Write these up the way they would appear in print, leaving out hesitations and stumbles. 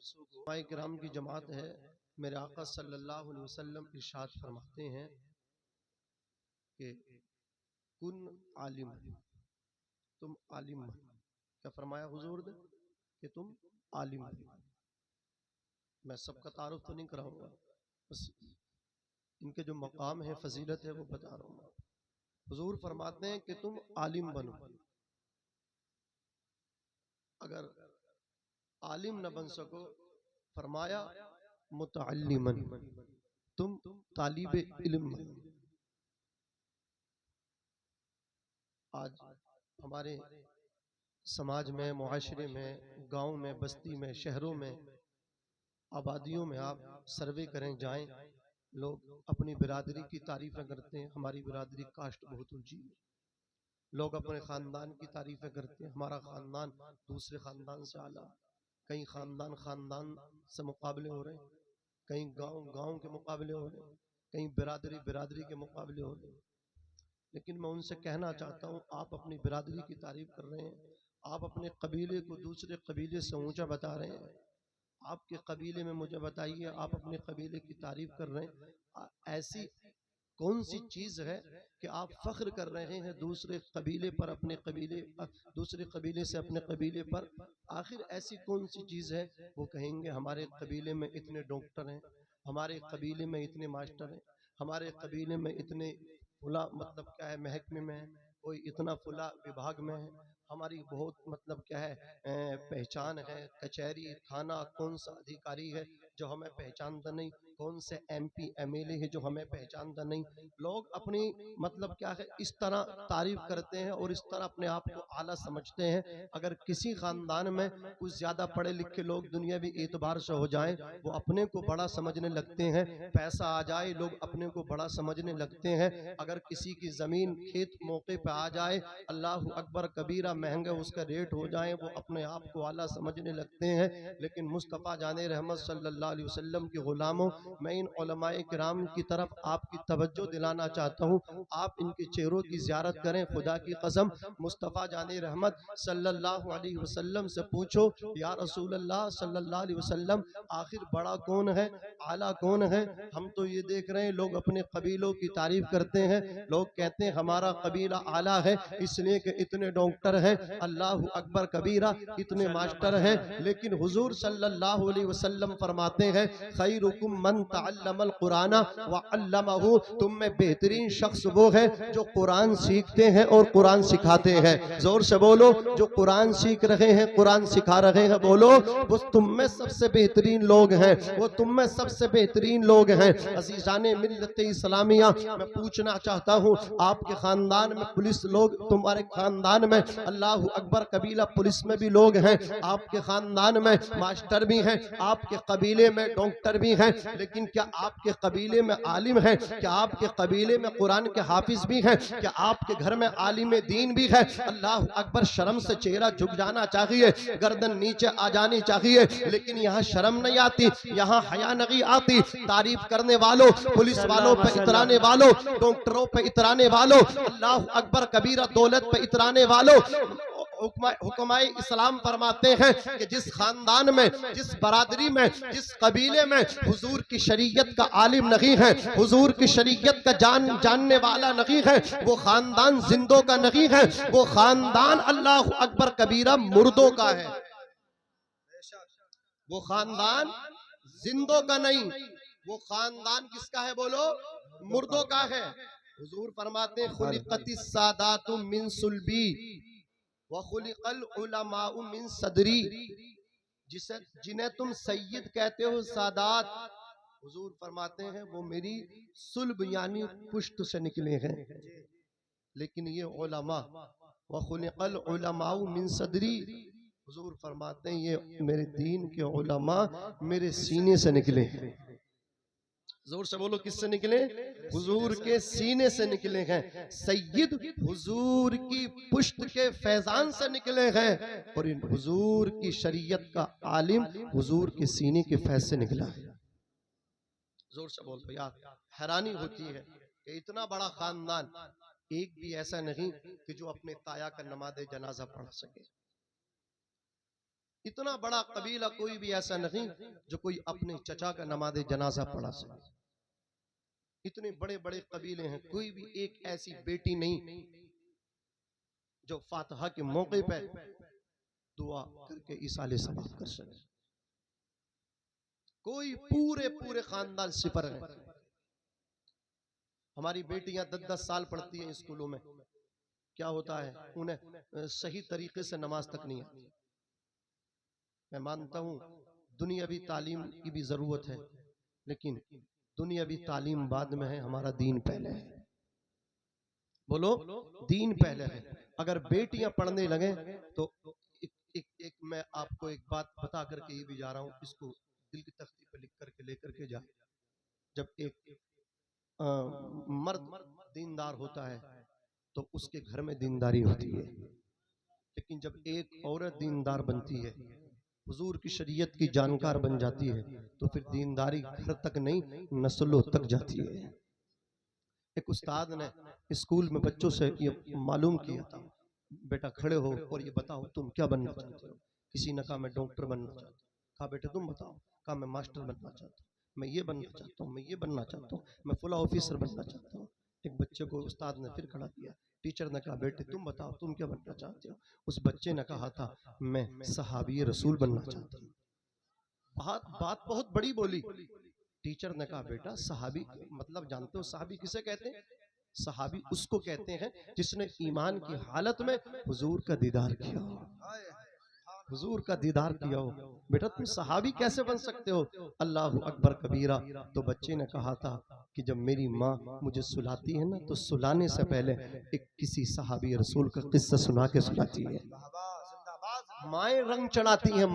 उलमाए किराम की जमात है। मेरे आका सल्लल्लाहु अलैहि वसल्लम इरशाद फरमाते हैं कि कुन आलिम, तुम आलिम बनो। क्या फरमाया हुजूर ने कि तुम आलिम बनो। मैं सबका तारुफ तो नहीं कराऊंगा, बस इनके जो मकाम है, फजीलत है, वो बता रहा हूँ। हुजूर फरमाते हैं कि तुम आलिम बनो। अगर आलिम न बन सको, फरमाया मुतअल्लिमन, तुम तालिब इल्म बनो। आज हमारे समाज में, मुआशरे में, गांव में, बस्ती में, शहरों में, आबादियों में आप सर्वे करें, जाएं, लोग अपनी बिरादरी की तारीफें करते हैं। हमारी बिरादरी कास्ट बहुत ऊंची है। लोग अपने खानदान की तारीफें करते हैं, हमारा खानदान दूसरे खानदान से आला। कहीं खानदान खानदान से मुकाबले हो रहे हैं, कहीं गांव गांव के मुकाबले हो रहे हैं, कहीं बिरादरी बिरादरी के मुकाबले हो रहे हैं। लेकिन मैं उनसे कहना चाहता हूँ, आप अपनी बिरादरी की तारीफ कर रहे हैं, आप अपने कबीले को दूसरे कबीले से ऊंचा बता रहे हैं। आपके कबीले में मुझे बताइए, आप अपने कबीले की तारीफ कर रहे हैं, ऐसी कौन सी चीज है कि आप फख्र कर रहे हैं दूसरे कबीले पर, अपने कबीले दूसरे कबीले से अपने कबीले पर? आखिर ऐसी कौन सी चीज है? वो कहेंगे हमारे कबीले में इतने डॉक्टर हैं, हमारे कबीले में इतने मास्टर हैं, हमारे कबीले में इतने फुला मतलब क्या है महकमे में है, कोई इतना फुला विभाग में है, हमारी बहुत मतलब क्या है पहचान है, कचहरी थाना कौन सा अधिकारी है जो हमें पहचानता नहीं, कौन से एमपी एमएलए है जो हमें पहचानता नहीं। लोग अपनी मतलब क्या है इस तरह तारीफ करते हैं और इस तरह अपने आप को आला समझते हैं। अगर किसी खानदान में कुछ ज्यादा पढ़े लिखे लोग दुनियावी एतबार से हो जाएं, वो अपने को बड़ा समझने लगते हैं। पैसा आ जाए, लोग अपने को बड़ा समझने लगते हैं। अगर किसी की जमीन खेत मौके पे आ जाए, अल्लाह अकबर कबीरा, महंगा उसका रेट हो जाए, वो अपने आप को आला समझने लगते हैं। लेकिन मुस्तफ़ा जाने रहमत सल्लल्लाहु अलैहि वसल्लम के गुलामों, मैं इन उलमाए किराम की तरफ आपकी तवज्जो दिलाना चाहता हूँ। आप इनके चेहरों की ज़ियारत करें, खुदा की कसम। मुस्तफ़ा जाने रहमत सल्लल्लाहु अलैहि वसल्लम से पूछो, या रसूल अल्लाह सल्लल्लाहु अलैहि वसल्लम, आखिर बड़ा कौन है, आला कौन है? हम तो ये देख रहे हैं लोग अपने कबीलों की तारीफ करते हैं, लोग कहते हैं हमारा कबीला आला है इसलिए कि इतने डॉक्टर हैं, अल्लाह अकबर कबीरा, इतने मास्टर हैं। लेकिन हुजूर सल्लल्लाहु अलैहि वसल्लम फरमाते हैं, खैरुकुम मन तअल्लमल कुरान व अल्लमहु, तुम में बेहतरीन शख्स वो है जो कुरान सीखते हैं और कुरान सिखाते हैं। जोर से बोलो, जो कुरान सीख रहे हैं, कुरान सिखा रहे हैं, बोलो वो तुम में सबसे बेहतरीन लोग हैं, वो तुम में सबसे बेहतरीन लोग हैं। अज़ीज़ाने मिल्लत इस्लामिया, मैं पूछना चाहता हूँ, आपके खानदान में पुलिस लोग, तुम्हारे खानदान में अल्लाह अकबर कबीला पुलिस में भी लोग हैं, आपके खानदान में मास्टर भी हैं, आपके कबीले में डॉक्टर भी हैं, लेकिन क्या आपके कबीले में आलिम है? क्या आपके कबीले में कुरान के हाफिज भी हैं? क्या आपके घर में आलिम दीन भी है? अल्लाह अकबर, शर्म से चेहरा झुक जाना चाहिए, गर्दन नीचे आ जानी चाहिए, लेकिन यहाँ शर्म नहीं आती, यहाँ हया नहीं आती। तारीफ करने वालों, पुलिस वालों पे इतराने वालों, डॉक्टरों पे इतराने वालों, अल्लाह अकबर कबीरा दौलत पे इतराने वालों, हुक्माए इस्लाम फरमाते हैं कि जिस खानदान में, जिस बरादरी में, जिस कबीले में हुजूर की शरीयत का आलिम नहीं है, हुजूर की शरीयत का जानने वाला नहीं है, वो खानदान जिंदों का नहीं है, वो खानदान अल्लाह अकबर कबीरा मुर्दों का है। वो खानदान जिंदों का नहीं, वो खानदान किसका है? बोलो, मुर्दों का है। हुजूर फरमाते हैं, खुलिकतिस सादातु मिन सुल्बी व खुलिकल उलमाउ मिन सदरी, जिसे जिन्हें तुम सैयद कहते हो, सादात, हुजूर फरमाते हैं वो मेरी सुल्ब यानी पुश्त से निकले हैं। लेकिन ये उलमा, व खुलिकल उलमाउ मिन सदरी, हुजूर फरमाते हैं ये मेरे दीन के उलमा मेरे सीने से निकले हैं। जोर से बोलो, किससे निकले? हुजूर के सीने से निकले हैं। सैयद हुजूर की पुश्त के फैजान से निकले हैं, और इन हुजूर की शरीयत का आलिम हुजूर के सीने के फैज से निकला है। जोर से बोल यार, हैरानी होती है कि इतना बड़ा खानदान, एक भी ऐसा नहीं कि जो अपने ताया का नमाज़े जनाजा पढ़ सके। इतना बड़ा कबीला कोई भी ऐसा नहीं जो कोई अपने चचा का नमाज जनाजा पढ़ा सके। इतने बड़े बड़े कबीले हैं, कोई भी एक ऐसी बेटी नहीं जो फातिहा के मौके पे दुआ करके इसाले सवाब कर सके। कोई पूरे पूरे खानदान सिपर है। हमारी बेटियां 10-10 साल पढ़ती हैं स्कूलों में, क्या होता है उन्हें सही तरीके से नमाज तक नहीं आती। मैं मानता हूं दुनियावी तालीम की भी जरूरत है, लेकिन दुनियावी तालीम बाद में है, हमारा दीन पहले है। बोलो, दीन पहले है। अगर बेटियां पढ़ने लगे तो एक मैं आपको एक बात बता करके ये भी जा रहा हूं, इसको दिल की तख्ती पे लिख करके लेकर के जा। जब एक मर्द दीनदार होता है तो उसके घर में दीनदारी होती है, लेकिन जब एक औरत दीनदार बनती है, हुजूर की शरीयत की जानकार बन जाती है, तो फिर दीनदारी घर तक नहीं नस्लों तक जाती है। एक उस्ताद ने स्कूल में बच्चों से ये मालूम किया था, बेटा खड़े हो और ये बताओ तुम क्या बनना चाहते हो। किसी ने कहा मैं डॉक्टर बनना चाहता हूँ। कहा बेटे तुम बताओ। कहा मैं मास्टर बनना चाहता हूँ, मैं ये बनना चाहता हूँ, मैं ये बनना चाहता हूँ, मैं फुला ऑफिसर बनना चाहता हूँ। एक बच्चे को उस्ताद ने फिर खड़ा किया। टीचर ने कहा बेटे तुम बताओ तुम क्या बनना चाहते हो। उस बच्चे ने कहा था मैं सहाबी रसूल बनना चाहता हूँ। बात बहुत बड़ी बोली। टीचर ने कहा बेटा सहाबी मतलब जानते हो सहाबी किसे कहते हैं? सहाबी उसको कहते हैं जिसने ईमान की हालत में हुजूर का दीदार किया हो, हुजूर का दीदार किया हो। बेटा तुम सहाबी कैसे बन सकते हो? अल्लाह अकबर कबीरा। तो बच्चे ने कहा था कि जब मेरी माँ मुझे सुलाती है ना, तो सुलाने से पहले एक किसी सहाबी रसूल का किस्सा सुना के सुलाती है। माएं रंग चढ़ाती हैं,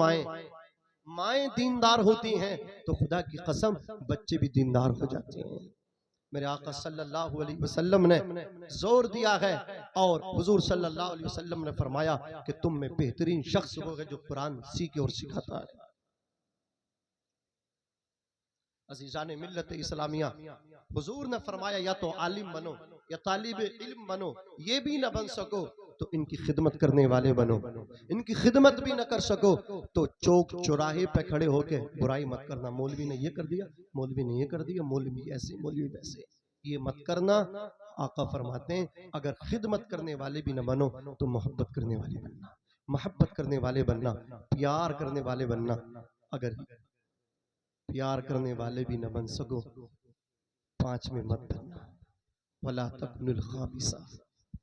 माएं दीनदार होती हैं, तो खुदा की कसम बच्चे भी दीनदार हो जाते हैं। मेरे आका सल्लल्लाहु अलैहि वसल्लम ने जोर दिया है और हुजूर सल्लल्लाहु अलैहि वसल्लम ने फरमाया कि तुम में बेहतरीन शख्स वो है जो कुरान सीखे और सिखाता है। अजीजान मिल्लत इस्लामिया, हुजूर ने फरमाया या तो आलिम बनो या तालिब इल्म बनो, ये भी ना बन सको तो इनकी खिदमत करने वाले बनो। इनकी खिदमत भी न कर सको तो चौक चौराहे पे खड़े होके बुराई मत करना, मौलवी ने ये कर दिया, मौलवी ने ये कर दिया, मौलवी ऐसे मौलवी वैसे, ये मत करना। आका फरमाते हैं अगर खिदमत करने वाले भी न बनो तो मोहब्बत करने वाले बनना, मोहब्बत करने वाले बनना, प्यार करने वाले बनना। अगर प्यार करने वाले भी न बन सको, 5 में मत बनना। वला तकुनुल खामिसा,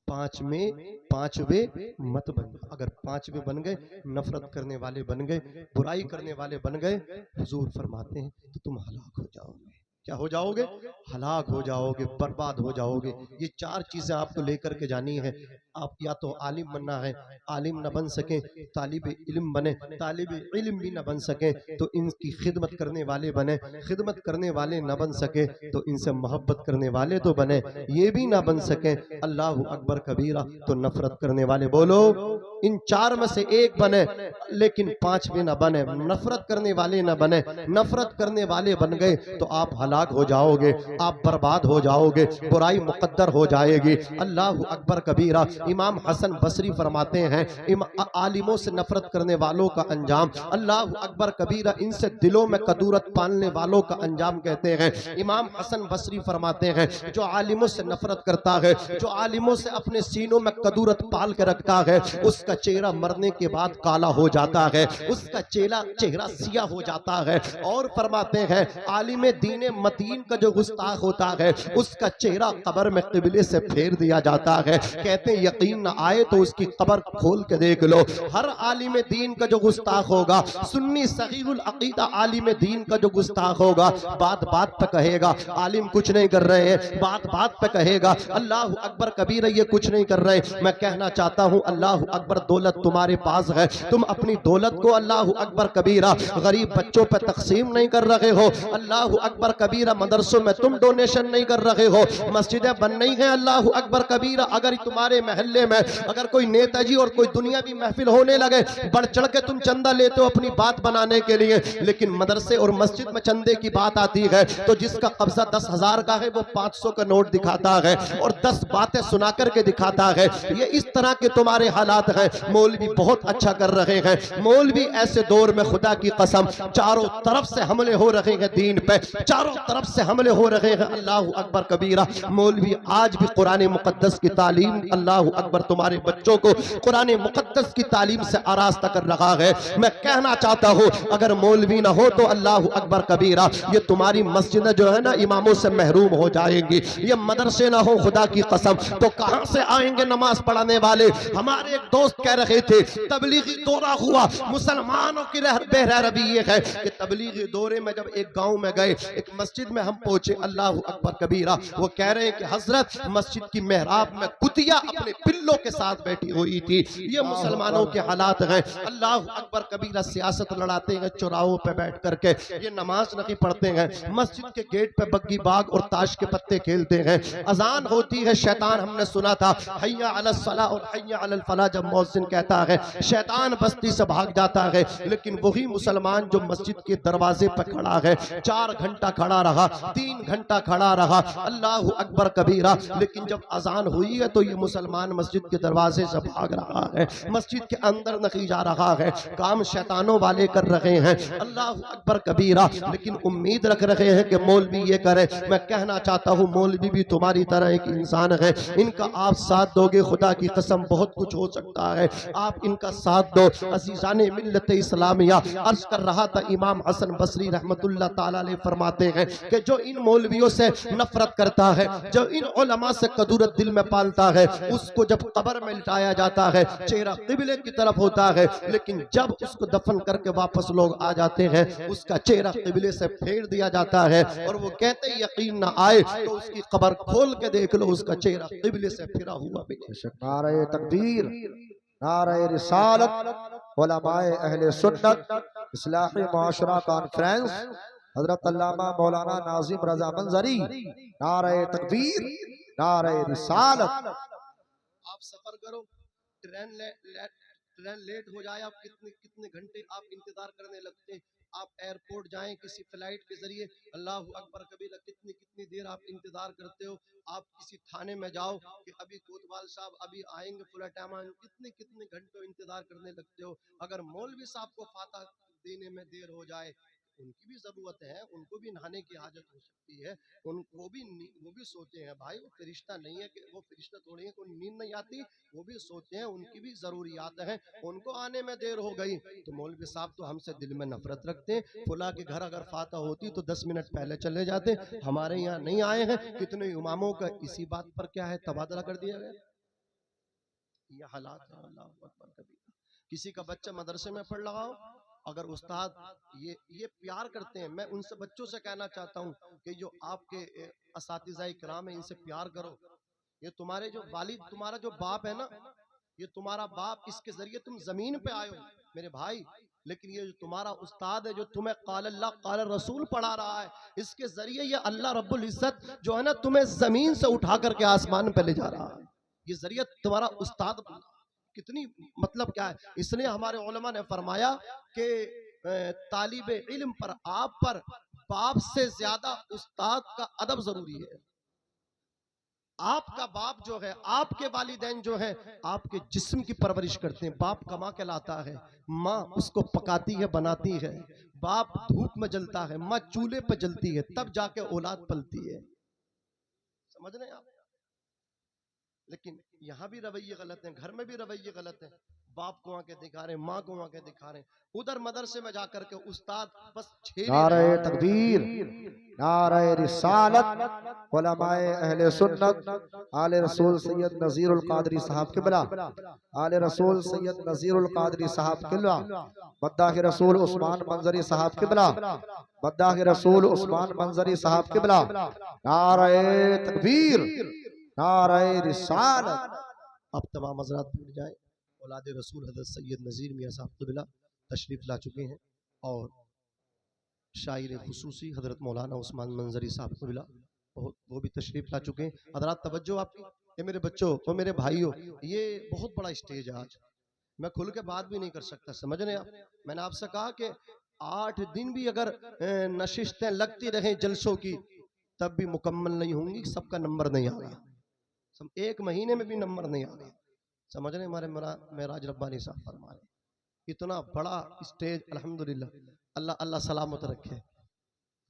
5 में 5वें मत बनना। अगर 5वें बन गए, नफरत करने वाले बन गए, बुराई करने वाले बन गए, हुजूर फरमाते हैं तो तुम हलाक हो जाओगे। क्या हो जाओगे? हलाक हो जाओगे, बर्बाद हो जाओगे। ये 4 चीजें आपको लेकर के जानी है। आप या तो आलिम बनना है, आलिम न बन सके तालिब इल्म बने, तालिब इल्म भी न बन सके तो इनकी खिदमत करने वाले बने, खिदमत करने वाले न बन सके तो इनसे मोहब्बत करने वाले तो बने, ये भी ना बन सके अल्लाह अकबर कबीरा तो नफरत करने वाले। बोलो इन 4 में से एक बने, लेकिन 5वें न बने, नफरत करने वाले न बने। नफरत करने वाले बन गए तो आप हलाक हो जाओगे, आप बर्बाद हो जाओगे, बुराई मुकद्दर हो जाएगी। अल्लाह अकबर कबीरा। इमाम हसन बसरी फरमाते हैं आलिमों से नफरत करने वालों का अंजाम, अल्लाह अकबर कबीरा, इनसे दिलों में कदूरत पालने वालों का अंजाम कहते हैं। इमाम हसन बसरी फरमाते हैं जो आलिमों से नफरत करता है, जो आलिमों से अपने सीनों में कदूरत पाल के रखता है, उसका चेहरा मरने के बाद काला हो जाता है, उसका चेहरा सिया हो जाता है। और फरमाते हैं आलिम दीन मतीन का जो गुस्ताख होता है, उसका चेहरा कब्र में किबले से फेर दिया जाता है। कहते हैं यकीन न आए तो उसकी कब्र खोल के देख लो। हर आलिम दीन का जो गुस्ताख होगा, सुन्नी सहीहुल अकीदा आलिम दीन का जो गुस्ताख होगा, बात बात पे कहेगा आलिम कुछ नहीं कर रहे हैं, बात बात पे कहेगा अल्लाह अकबर कबीर ये कुछ नहीं कर रहे। मैं कहना चाहता हूँ अल्लाह अकबर दौलत तुम्हारे पास है, तुम अपनी दौलत को अल्लाह अकबर कबीरा गरीब बच्चों पे तकसीम नहीं कर रहे हो। अल्लाह अकबर कबीरा मदरसों में तुम डोनेशन नहीं कर रहे हो, मस्जिदें बन नहीं है। अल्लाह अकबर कबीरा अगर तुम्हारे महल्ले में अगर कोई नेताजी और कोई दुनियावी महफिल होने लगे, बढ़ चढ़ के तुम चंदा लेते हो अपनी बात बनाने के लिए, लेकिन मदरसे और मस्जिद में चंदे की बात आती है तो जिसका कब्जा 10,000 का है वो 500 का नोट दिखाता है और 10 बातें सुना करके दिखाता है। ये इस तरह के तुम्हारे हालात हैं। है, मौलवी बहुत अच्छा कर रहे हैं। मौलवी ऐसे दौर में खुदा की कसम चारों तरफ से हमले हो रहे हैं दीन पे, चारों तरफ से हमले हो रहे हैं। अल्लाह अकबर कबीरा। मौलवी आज भी कुरान मुकद्दस की तालीम, अल्लाह अकबर, तुम्हारे बच्चों को कुरान मुकद्दस की तालीम से आरास्ता कर रहा है। मैं कहना चाहता हूँ अगर मौलवी ना हो तो अल्लाह अकबर कबीरा, ये तुम्हारी मस्जिद जो है ना इमामों से महरूम हो जाएंगी। ये मदरसे ना हो खुदा की कसम तो कहां से आएंगे नमाज पढ़ाने वाले। हमारे एक दोस्त कह रहे थे तबलीगी दौरा हुआ, मुसलमानों की बेरहरबी ये है कि तबलीगी दौरे में जब एक गांव में गए, एक मस्जिद में हम पहुंचे, अल्लाह अकबर कबीरा, वो कह रहे हैं कि हजरत मस्जिद की मेहराब में कुतिया अपने पिल्लों के साथ बैठी हुई थी। ये मुसलमानों के हालात हैं। अल्लाह अकबर कबीरा सियासत लड़ाते हैं चौराहों पे बैठ करके, ये नमाज नहीं पढ़ते हैं। मस्जिद के गेट पे बग्गी बाग और ताश के पत्ते खेलते हैं। अजान होती है, शैतान, हमने सुना था हय्या अलस सला और हय्या अलल फला, जब मौज़िन कहता है शैतान बस्ती से भाग जाता है। लेकिन वही मुसलमान जो मस्जिद के दरवाजे पर खड़ा है, 4 घंटा खड़ा रहा, 3 घंटा खड़ा रहा, अल्लाह अकबर कबीरा, लेकिन जब अजान हुई है तो ये मुसलमान मस्जिद के दरवाजे से भाग रहा है, मस्जिद के अंदर नहीं जा रहा है। काम शैतानों वाले कर रहे हैं, अल्लाह अकबर कबीरा, लेकिन उम्मीद रख रहे हैं कि मौलवी ये करे। मैं कहना चाहता हूँ मौलवी भी तुम्हारी तरह एक इंसान है, इनका आप साथ दोगे खुदा की कसम बहुत कुछ हो सकता है। आप इनका साथ दो। अज़ीज़ाने मिल्लत इस्लामिया, अर्ज कर रहा था इमाम हसन बसरी रहमतुल्लाह ताला अलैह फरमाते हैं कि जो इन मौलवियों से नफरत करता है, जो इन उलमा से कदूरत दिल में पालता है, उसको जब कब्र में लिटाया जाता है चेहरा किबले की तरफ होता है, लेकिन जब उसको दफन करके वापस लोग आ जाते हैं उसका चेहरा किबले से फेर दिया जाता है और वो कहते यकीन ना आए तो उसकी कब्र खोल के देख लो, उसका चेहरा किबले से फिरा हुआ मिले। नारे तकबीर, नारे रिसालत, उलमाए अहले सुन्नत इस्लाही माशरा कॉन्फ्रेंस हजरत अल्लामा मौलाना नाजिम रजा मंजरी, नारे तकबीर, नारे रिसालत। आप सफर करो, ट्रेन लेट हो जाए, आप कितने कितने घंटे आप इंतजार करने लगते हैं। आप एयरपोर्ट जाएं किसी फ्लाइट के जरिए, अल्लाह अकबर कबीरा, कितनी कितनी देर आप इंतजार करते हो। आप किसी थाने में जाओ कि अभी कोतवाल साहब अभी आएंगे, पूरा टाइम, कितने कितने घंटों इंतजार करने लगते हो। अगर मौलवी साहब को फाता देने में देर हो जाए, उनकी भी जरूरत है, उनको भी नहाने की हाजत हो सकती है, वो भी सोते हैं भाई, वो फरिश्ता नहीं है कि वो फरिश्ता थोड़ी है, कोई नींद नहीं आती, वो भी सोते हैं, उनकी भी जरूरियात हैं, उनको आने में देर हो गई तो मौलवी साहब तो हमसे दिल में नफरत रखते हैं। फुला के घर अगर फाता होती तो 10 मिनट पहले चले जाते, हमारे यहाँ नहीं आए हैं। कितने इमामों का इसी बात पर क्या है तबादला कर दिया गया। ये हालात है। अल्लाह अकबर कबीर। किसी का बच्चा मदरसे में पढ़ रहा हो, अगर उस्ताद ये प्यार करते हैं, मैं उनसे बच्चों से कहना चाहता हूँ कि जो आपके असातिज़ा इकराम है इनसे प्यार करो। ये तुम्हारे जो वालिद, तुम्हारा जो बाप है ना, ये तुम्हारा बाप, इसके जरिए तुम जमीन पे आए हो मेरे भाई, लेकिन ये जो तुम्हारा उस्ताद है जो तुम्हें क़ाल अल्लाह क़ाल रसूल पढ़ा रहा है, इसके जरिए ये अल्लाह रब्बुल इज्जत जो है ना तुम्हें जमीन से उठा करके आसमान पे ले जा रहा है। ये जरिए तुम्हारा उस्ताद कितनी मतलब क्या है। इसलिए हमारे उलमा ने फरमाया कि तालिबे इल्म पर, आप पर बाप से ज्यादा उस्ताद का अदब जरूरी है। आपका बाप जो है, आपके वालिदैन जो है आपके जिस्म की परवरिश करते हैं। बाप कमा के लाता है, माँ उसको पकाती है, बनाती है। बाप धूप में जलता है, माँ चूल्हे पर जलती है, तब जाके औलाद पलती है। समझ रहे हैं आप। लेकिन यहाँ भी रवैये गलत हैं, घर में भी रवैये गलत हैं। बाप को आके दिखा रहे, माँ को आके दिखा रहे, उधर मदरसे में जाकर के उस्ताद बस नारे तकबीर, नारे रिसालत, उलमाए अहले सुन्नत आले रसूल सैयद नज़ीरुल कादरी साहब किबला, आले रसूल सैयद नज़ीरुल कादरी साहब किबला, बद्दाह रसूल उस्मान मंजरी साहब किबला, बद्दाह रसूल उस्मान मंजरी साहब किबला, नारे तकबीर, नारे रिसालत। अब तमाम हज़रात बैठ जाए। औलाद रसूल हज़रत सैयद नज़ीर मियाँ साहब क़िबला तशरीफ़ ला चुके हैं और शायर खुसूसी हज़रत मौलाना उस्मान मंजरी साहब क़िबला वो भी तशरीफ़ ला चुके हैं। हज़रात तवज्जो आपकी, ये मेरे बच्चों और मेरे भाइयों, ये बहुत बड़ा स्टेज है आज, मैं खुल के बात भी नहीं कर सकता। समझ रहे आप। मैंने आपसे कहा कि 8 दिन भी अगर नशिस्तें लगती रहें जलसों की तब भी मुकम्मल नहीं होंगी, सबका नंबर नहीं आ रहा। 1 महीने में भी नंबर नहीं आ रहा। समझ रहे हमारे मेराज रब्बानी साहब फरमा रहे, इतना बड़ा स्टेज अल्हम्दुलिल्लाह, अल्लाह अल्लाह सलामत रखे।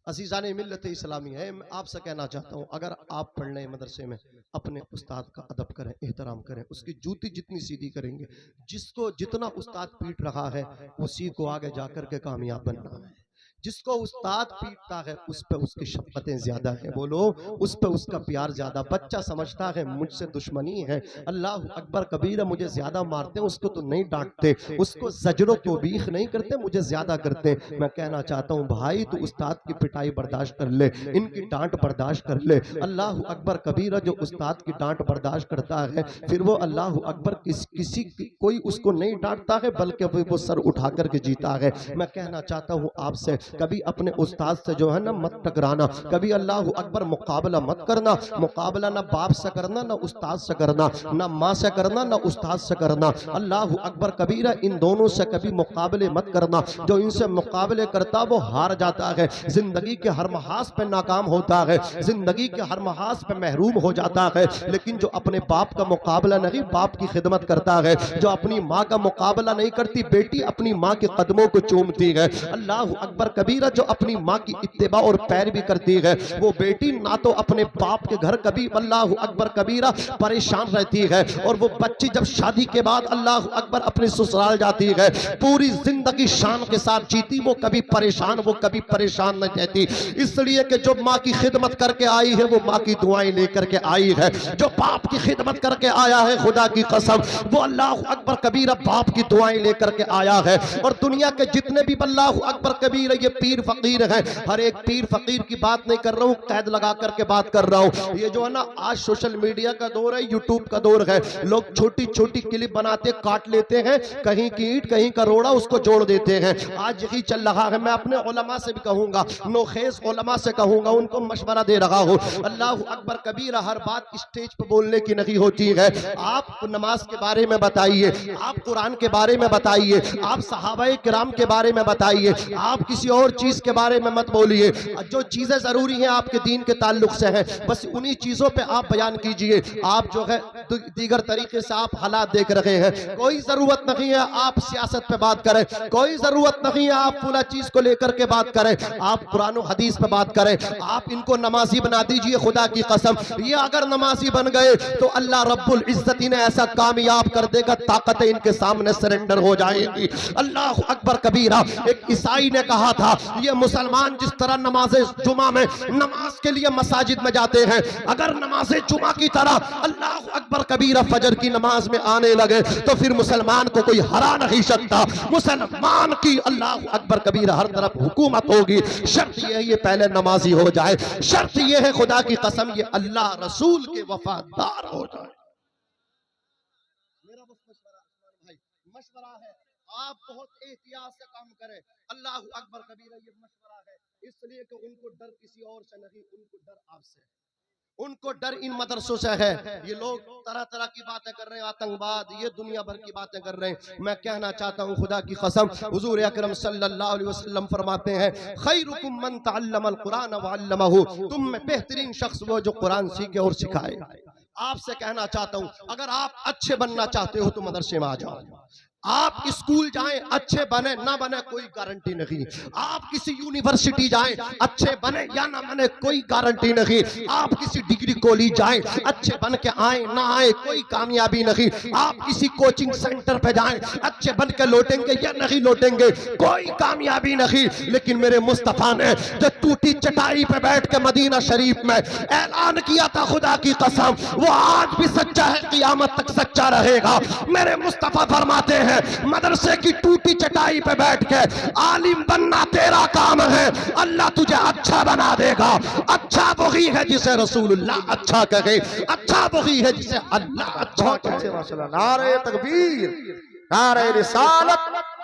अजीज़ान मिल्लत इस्लामी है, मैं आपसे कहना चाहता हूँ, अगर आप पढ़ने मदरसे में अपने उस्ताद का अदब करें, एहतराम करें, उसकी जूती जितनी सीधी करेंगे, जिसको जितना उस्ताद पीट रहा है उसी को आगे जाकर के कामयाब बनना है। जिसको उस्ताद पीटता है उस पे उसकी शफ़क़तें ज्यादा है, बोलो उस पे उसका प्यार ज्यादा। बच्चा समझता है मुझसे दुश्मनी है, अल्लाह अकबर कबीरा, मुझे ज्यादा मारते हैं, उसको तो नहीं डांटते, उसको ज़जरो तौबीख नहीं करते, मुझे ज्यादा करते। मैं कहना चाहता हूँ भाई, तू उस्ताद की पिटाई बर्दाश्त कर ले, इनकी डांट बर्दाश्त कर ले। अल्लाह अकबर कबीरा, जो उस्ताद की डांट बर्दाश्त करता है फिर वो अल्लाह अकबर किसी कोई उसको नहीं डांटता है, बल्कि वो सर उठा करके जीता है। मैं कहना चाहता हूँ आपसे, कभी अपने उस्ताद से जो है ना मत टकराना, कभी अल्लाह अकबर मुकाबला मत करना। मुकाबला ना बाप से करना, ना उस्ताद से करना, ना माँ से करना, ना उस्ताद से करना। अल्लाह अकबर कबीरा, इन दोनों से कभी मुकाबले मत करना। जो इनसे मुकाबले करता वो हार जाता है, जिंदगी के हर महाज पे नाकाम होता है, जिंदगी के हर महाज पे महरूम हो जाता है। लेकिन जो अपने बाप का मुकाबला नहीं, बाप की खिदमत करता है, जो अपनी माँ का मुकाबला नहीं करती, बेटी अपनी माँ के कदमों को चूमती है। अल्लाह अकबर कबीरा, जो अपनी माँ की इत्तिबा और पैरवी करती है, वो बेटी ना तो अपने बाप के घर कभी अल्लाह अकबर कबीरा परेशान रहती है, और वो बच्ची जब शादी के बाद अल्लाह अकबर अपने ससुराल जाती है, पूरी जिंदगी शान के साथ जीती, वो कभी परेशान नहीं रहती। इसलिए कि जो माँ की खिदमत करके आई है वो माँ की दुआएं लेकर के आई है। जो बाप की खिदमत करके आया है, खुदा की कसम, वो अल्लाह अकबर कबीरा बाप की दुआएं लेकर के आया है। और दुनिया के जितने भी अल्लाह अकबर कबीरा ये पीर फकीर हैं, हर एक पीर फकीर की बात नहीं कर रहा हूँ, कैद लगा करके बात कर रहा हूँ। ये जो है ना, आज सोशल मीडिया का दौर है, यूट्यूब का दौर है, लोग छोटी छोटी क्लिप बनाते काट लेते हैं, कहीं की ईंट कहीं का रोड़ा उसको जोड़ देते हैं। आज यही चल रहा है। मैं अपने उलमा से भी कहूंगा, नोखेज उलमा से कहूंगा, उनको मशवरा दे रहा हूँ, अल्लाह अकबर कबीरा हर बात स्टेज पर बोलने की नहीं होती है। आप नमाज के बारे में बताइए, आप कुरान के बारे में बताइए, आप सहाबाए किराम के बारे में बताइए, आप किसी और चीज के बारे में मत बोलिए। जो चीजें जरूरी हैं आपके दीन के ताल्लुक से हैं, बस उन्हीं चीजों पे आप बयान कीजिए। आप जो है दीगर तरीके से आप हालात देख रहे हैं, कोई जरूरत नहीं है आप सियासत पे बात करें, कोई जरूरत नहीं है आप पूरा चीज को लेकर के बात करें, आप कुरान और हदीस पे बात करें। आप इनको नमाजी बना दीजिए, खुदा की कसम, ये अगर नमाजी बन गए तो अल्लाह रब्बुल इज्जत इन्हें ऐसा कामयाब कर देगा, ताकतें इनके सामने सरेंडर हो जाएगी। अल्लाह अकबर कबीरा। एक ईसाई ने कहा था, ये मुसलमान जिस तरह नमाज जुमा में नमाज के लिए मसाजिद में जाते हैं, अगर नमाज जुमा की तरह अल्लाह अकबर कबीरा फजर की नमाज में आने लगे तो फिर मुसलमान को कोई हरा नहीं सकता। मुसलमान की अल्लाह अकबर कबीरा हर तरफ हुकूमत होगी। शर्त यह है ये पहले नमाजी हो जाए, शर्त यह है खुदा की कसम ये अल्लाह रसूल के वफादार हो जाए। मेरा मशवरा है, आप बहुत एहतियात से काम करें। अल्लाह अकबर कबीरा ये मशवरा है, इसलिए कि उनको डर किसी और से नहीं, उनको डर आपसे है, उनको डर इन मदरसों से है। ये लोग तरह तरह की बातें कर रहे हैं, आतंकवाद, ये दुनिया भर की बातें कर रहे हैं। मैं कहना चाहता हूँ खुदा की कसम, हुजूर अकरम सल्लल्लाहु अलैहि वसल्लम फरमाते हैं, खैरुकुम मन तअल्लमल कुरान व अल्लमहु, तुम में बेहतरीन शख्स वो जो कुरान सीखे और सिखाए। आपसे कहना चाहता हूँ, अगर आप अच्छे बनना चाहते हो तो मदरसे में आ जाओ। आप स्कूल जाएं, अच्छे बने ना बने कोई गारंटी नहीं। आप किसी यूनिवर्सिटी जाएं, अच्छे बने या ना बने कोई गारंटी नहीं। आप किसी डिग्री कॉलेज जाएं, अच्छे बन के आए ना आए कोई कामयाबी नहीं। आप किसी कोचिंग सेंटर पे जाएं, अच्छे बन के लौटेंगे या नहीं लौटेंगे कोई कामयाबी नहीं। लेकिन मेरे मुस्तफा ने जो टूटी चटाई पे बैठ के मदीना शरीफ में ऐलान किया था, खुदा की कसम वो आज भी सच्चा है, क़यामत तक सच्चा रहेगा। मेरे मुस्तफा फरमाते हैं, मदरसे की टूटी चटाई पे बैठ के आलिम बनना तेरा काम है, अल्लाह तुझे अच्छा बना देगा। अच्छा वही है जिसे रसूलुल्लाह अच्छा कहे, अच्छा वही है जिसे अल्लाह अच्छा कहे। माशाल्लाह, नारे तकबीर, नारे रिसालत,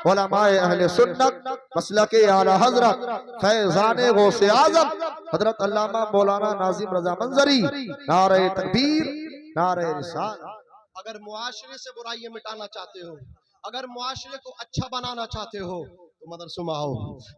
उलमाए अहले सुन्नत, मसलके आला हजरत फैजाने गौसे आजम हजरत अल्लामा मौलाना नाजिम रजा मंजरी, नारे तकबीर, नारे रिसालत। अगर मुआशरे से बुराइयां मिटाना चाहते हो, अगर मुआशरे को अच्छा बनाना चाहते हो, तो मदरसों में आओ।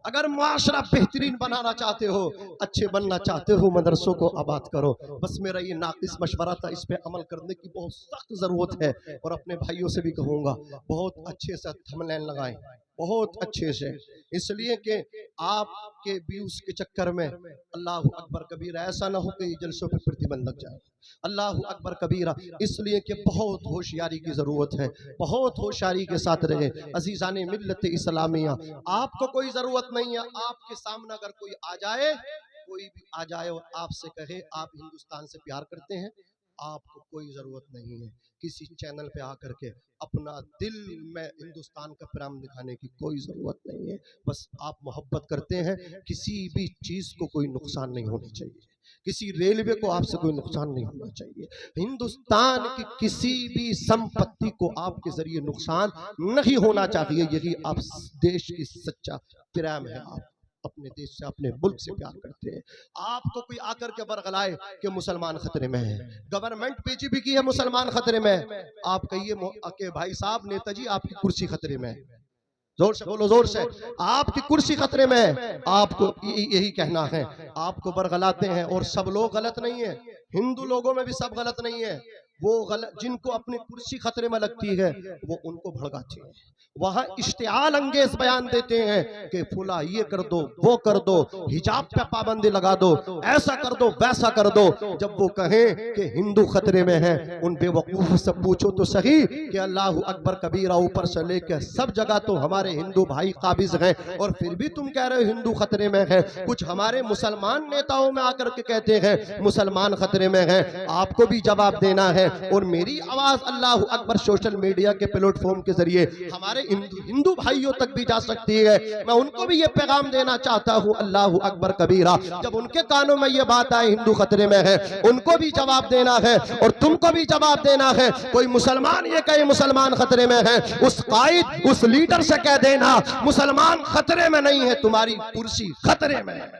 अगर मुआशरा बेहतरीन बनाना चाहते हो, अच्छे बनना चाहते हो, मदरसों को आबाद करो। बस मेरा ये नाकिस मशवरा था, इस पे अमल करने की बहुत सख्त जरूरत है। और अपने भाइयों से भी कहूंगा बहुत अच्छे से थंबनेल लगाएं, बहुत अच्छे से, इसलिए कि आपके व्यूज के चक्कर में अल्लाह अकबर कबीरा ऐसा ना हो कि जलसों पे प्रतिबंध लग जाए। अल्लाह अकबर कबीरा, इसलिए कि बहुत होशियारी की जरूरत है, बहुत होशियारी के साथ रहे। अजीजाने मिल्लत इस्लामिया, आपको कोई जरूरत नहीं है, आपके सामने अगर कोई आ जाए, कोई भी आ जाए और आपसे कहे आप हिंदुस्तान से प्यार करते हैं, आपको कोई जरूरत नहीं है किसी चैनल पे आकर के अपना दिल में हिंदुस्तान का प्रेम दिखाने की, कोई जरूरत नहीं है। बस आप मोहब्बत करते हैं, किसी भी चीज को कोई नुकसान नहीं होना चाहिए, किसी रेलवे को आपसे कोई नुकसान नहीं होना चाहिए, हिंदुस्तान की किसी भी संपत्ति को आपके जरिए नुकसान नहीं होना चाहिए। यही आप देश की सच्चा प्रेम है, आप अपने देश से अपने मुल्क से प्यार करते हैं। आपको कोई आकर के बरगलाए कि मुसलमान खतरे में है, गवर्नमेंट बीजेपी की है मुसलमान खतरे में है, आप कहिए कि भाई साहब नेताजी आपकी कुर्सी खतरे में है, जोर से बोलो, जोर से, आपकी कुर्सी खतरे में है। आपको यही कहना है, आपको बरगलाते हैं और सब लोग गलत नहीं है, हिंदू लोगों में भी सब गलत नहीं है, वो गलत जिनको अपनी कुर्सी खतरे में लगती है वो उनको भड़काते हैं, वहां इश्तिहाल अंगेज बयान देते हैं कि फुला ये कर दो, वो कर दो, हिजाब पे पाबंदी लगा दो, ऐसा कर दो, वैसा कर दो। जब वो कहें कि हिंदू खतरे में है, उन बेवकूफ से पूछो तो सही कि अल्लाह अकबर कबीरा ऊपर से लेकर सब जगह तो हमारे हिंदू भाई काबिज हैं, और फिर भी तुम कह रहे हो हिंदू खतरे में है। कुछ हमारे मुसलमान नेताओं में आकर के कहते हैं मुसलमान खतरे में है, आपको भी जवाब देना है। और मेरी आवाज अल्लाह अकबर सोशल मीडिया के प्लेटफॉर्म के जरिए हमारे हिंदू भाइयों तक भी जा सकती है। मैं उनको भी ये पैगाम देना चाहता हूँ, अल्लाह अकबर कबीरा, जब उनके कानों में ये बात आए हिंदू खतरे में है, उनको भी जवाब देना है और तुमको भी जवाब देना है। कोई मुसलमान ये कहे मुसलमान खतरे में है, उस कायद उस लीडर से कह देना मुसलमान खतरे में नहीं है, तुम्हारी कुर्सी खतरे में है।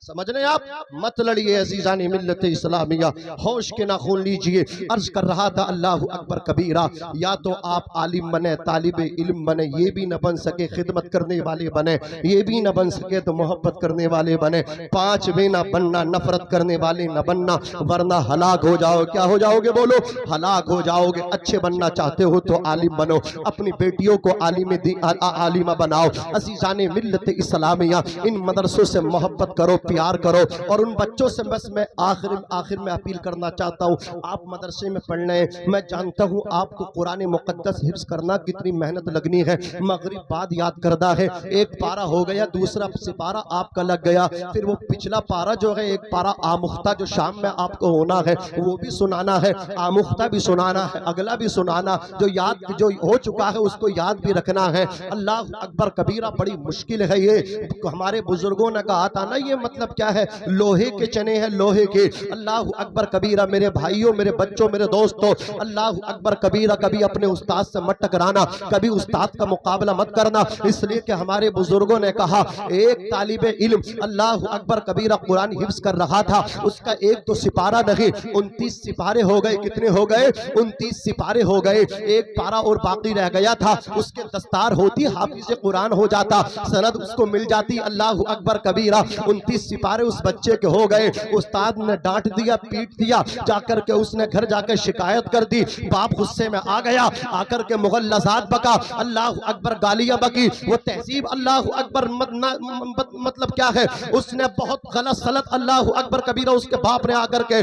समझ रहे आप, मत लड़िए अजीजानी मिल्लत इस्लामिया, होश के नाखून लीजिए। अर्ज कर रहा था अल्लाह अकबर कबीरा, या तो आप आलिम बने, तालिब इल्म बने, ये भी न बन सके खिदमत करने वाले बने, ये भी न बन सके तो मोहब्बत करने वाले बने, पांच में न बनना, नफरत करने वाले न बनना, वरना हलाक हो जाओ। क्या हो जाओगे बोलो, हलाक हो जाओगे। अच्छे बनना चाहते हो तो आलिम बनो, अपनी बेटियों को आलिमा बनाओ। अजीजाने मिल्लत इस्लामिया, इन मदरसों से मोहब्बत करो, प्यार करो। और उन बच्चों से बस मैं आखिर में अपील करना चाहता हूँ, आप मदरसे में पढ़ रहे हैं, मैं जानता हूँ आपको कुरान मुकद्दस हिफ्ज करना कितनी मेहनत लगनी है, मगरिब बाद याद करदा है, एक पारा हो गया, दूसरा सिपारा आपका लग गया, फिर वो पिछला पारा जो है, एक पारा आमुख्ता जो शाम में आपको होना है वो भी सुनाना है, आमुख्ता भी सुनाना है, अगला भी सुनाना, जो हो चुका है उसको याद भी रखना है। अल्लाह अकबर कबीरा बड़ी मुश्किल है ये, हमारे बुजुर्गों ने कहा था ना, ये मतलब क्या है, लोहे के चने हैं, लोहे के। अल्लाह अकबर कबीरा, मेरे भाइयों, मेरे बच्चों, मेरे दोस्तों, अल्लाह अकबर कबीरा, कभी अपने उस्ताद से मत टकराना, कभी उस्ताद का मुकाबला मत करना, इसलिए कि हमारे बुजुर्गों ने कहा, एक तालिबे इल्म अल्लाह अकबर कबीरा कुरान हिफ्ज कर रहा था, उसका एक तो सिपारा नहीं 29 सिपारे हो गए। कितने हो गए? 29 सिपारे हो गए, एक पारा और बाकी रह गया था, उसके दस्तार होती, हाफिज कुरान हो जाता, सनद उसको मिल जाती। अल्लाह अकबर कबीरा 29 सिपारे उस बच्चे के हो गए। उस्ताद ने डांट दिया, पीट दिया, जाकर के उसने घर जाकर शिकायत कर दी, बाप गुस्से में आ गया, आकर के मुगल्लज़ात बका, अल्लाह अकबर गालियां बकी, वो तहजीब अल्लाह अकबर मतलब क्या है, उसने बहुत गलत सलत अल्लाह अकबर कबीरा, उसके बाप ने आकर के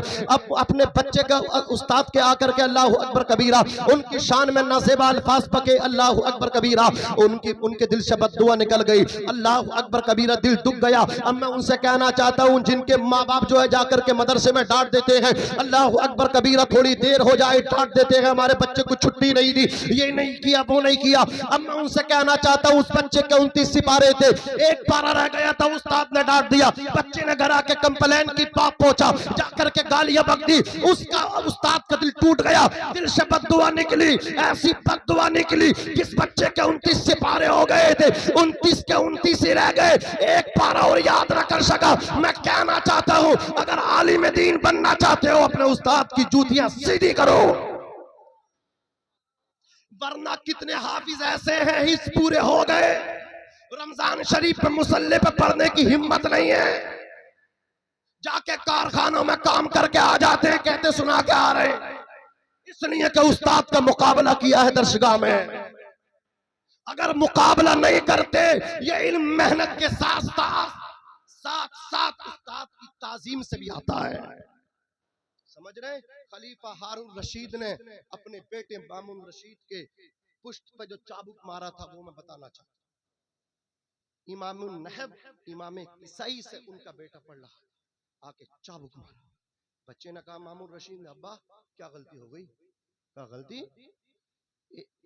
अपने बच्चे का उस्ताद के आकर के अल्लाह अकबर कबीरा उनकी शान में नाज़ेबा अल्फाज बके, अल्लाह अकबर कबीरा उनके दिल से बद्दुआ निकल गई, अल्लाह अकबर कबीरा दिल दुख गया। अब मैं उनसे कहना चाहता हूं, जिनके माँ बाप जो है जाकर के मदरसे में डांट देते हैं, अल्लाह अकबर कबीरा थोड़ी देर हो जाए डांट देते हैं, हमारे बच्चे को छुट्टी नहीं दी, ये नहीं किया, वो नहीं किया। अब मैं उनसे कहना चाहता हूं, उस बच्चे के 29 सिपारे थे, एक पारा रह गया था, उस्ताद ने डांट दिया, बच्चे ने घर आके कंप्लेन की, बाप पहुंचा, जाकर के गालियां बक दी, उसका उस्ताद का दिल टूट गया, दिल से बद्दुआ निकली, ऐसी बद्दुआ निकली, जिस बच्चे के 29 सिपारे हो गए थे 29 के 29 ही रह गए, एक पारा और याद न कर सका। मैं कहना चाहता हूं, अगर आलिम दीन बनना चाहते हो, अपने उस्ताद की जूतियां सीधी करो, वरना कितने हाफिज ऐसे हैं हिस्स पूरे हो गए, रमजान शरीफ पे मुसल्ले पे पढ़ने की हिम्मत नहीं है, जाके कारखानों में काम करके आ जाते हैं, कहते सुना के आ रहे हैं, इसलिए कि उस्ताद का मुकाबला किया है दरसगाह में। अगर मुकाबला नहीं करते, ये इल्म मेहनत के साथ साथ उस्ताद की ताजीम से भी आता है। समझ रहे? खलीफा हारून रशीद ने अपने बेटे मामून रशीद के पुष्ट पे जो चाबुक मारा था वो मैं बताना चाहता हूँ। इमामुन नहब इमाम किसाई से उनका बेटा पढ़ रहा, आके चाबुक मारा। बच्चे ने कहा मामून रशीद ने, अब्बा क्या गलती हो गई? क्या गलती?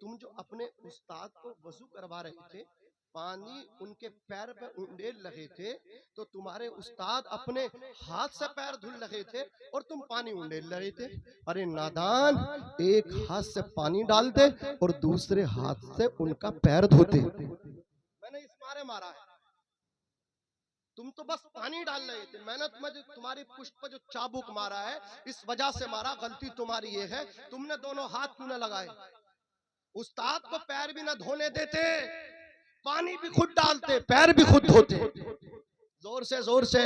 तुम जो अपने उस्ताद को वजू करवा रहे थे, पानी उनके पैर पे उंडेल लगे थे, तो तुम्हारे उस्ताद अपने हाथ से पैर धुल लगे थे और तुम पानी उंडेल लगे थे। अरे नादान, एक हाथ से पानी डालते और दूसरे हाथ से उनका पैर धोते। मैंने इस मारे मारा है, तुम तो बस पानी डाल रहे थे, मैंने तुम्हारी पुष्ट पर जो चाबुक मारा है इस वजह से मारा। गलती तुम्हारी ये है, तुमने दोनों हाथ क्यों न लगाए? उस्ताद को पैर भी न धोने देते, पानी भी खुद डालते, पैर भी खुद धोते, जोर से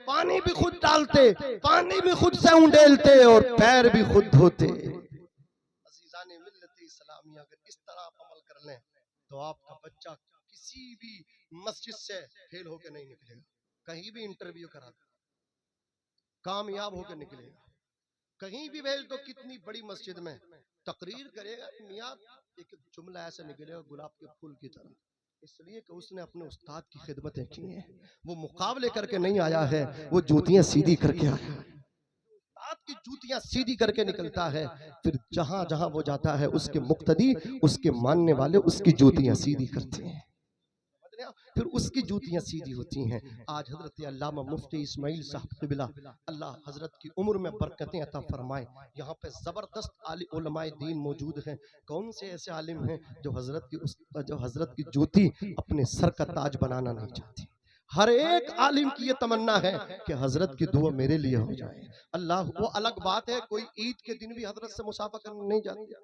पानी भी खुद डालते, पानी भी खुद से उंडेलते और पैर भी खुद धोते। अजीजाने मिल्लत इस्लामी, अगर इस तरह आप अमल कर लें तो आपका बच्चा किसी भी मस्जिद से फेल होकर नहीं निकलेगा, कहीं भी इंटरव्यू करा दो कामयाब होकर निकलेगा। कहीं भी भेज दो, कितनी बड़ी मस्जिद में तकरीर करेगा, मियां एक जुमला ऐसा निकलेगा गुलाब के फूल की तरह, इसलिए कि उसने अपने उस्ताद की खिदमतें की हैं। वो मुकाबले करके नहीं आया है, वो जूतियां सीधी करके आया है। उस्ताद की जूतियां सीधी करके निकलता है, फिर जहां जहां वो जाता है उसके मुक्तदी, उसके मानने वाले उसकी जूतियां सीधी करते हैं, फिर उसकी जूतियां सीधी होती हैं। आज हजरत अल्लामा मुफ्ती इस्माइल साहब क़िबला, अल्लाह हजरत की उम्र में बरकतें अता फरमाए, यहाँ पे जबरदस्त उलमाए दीन मौजूद हैं। कौन से ऐसे आलिम हैं जो हजरत की जूती अपने सर का ताज बनाना नहीं चाहते? हर एक आलिम की ये तमन्ना है कि हजरत की दुआ मेरे लिए हो जाए। अल्लाह, वो अलग बात है, कोई ईद के दिन भी हजरत से मुसाफा करने नहीं जाते।